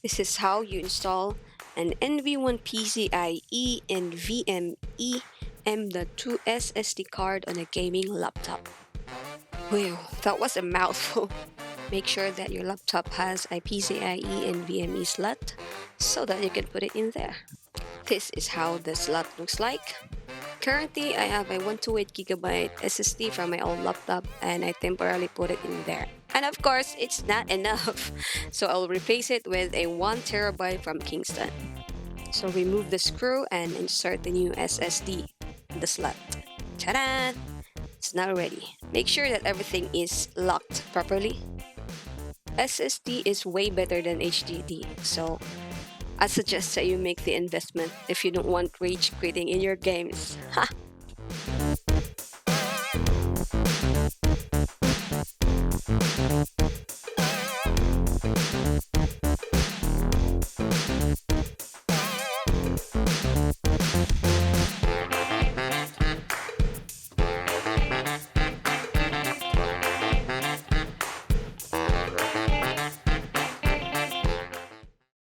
This is how you install an NVme PCIe NVme M.2 SSD card on a gaming laptop. Wow, that was a mouthful. Make sure that your laptop has a PCIe NVMe slot so that you can put it in there. This is how the slot looks like. Currently, I have a 128GB SSD from my old laptop and I temporarily put it in there. And of course, it's not enough, so I'll replace it with a 1TB from Kingston. So remove the screw and insert the new SSD in the slot. Ta-da! It's now ready. Make sure that everything is locked properly. SSD is way better than HDD, so I suggest that you make the investment if you don't want rage quitting in your games. Ha!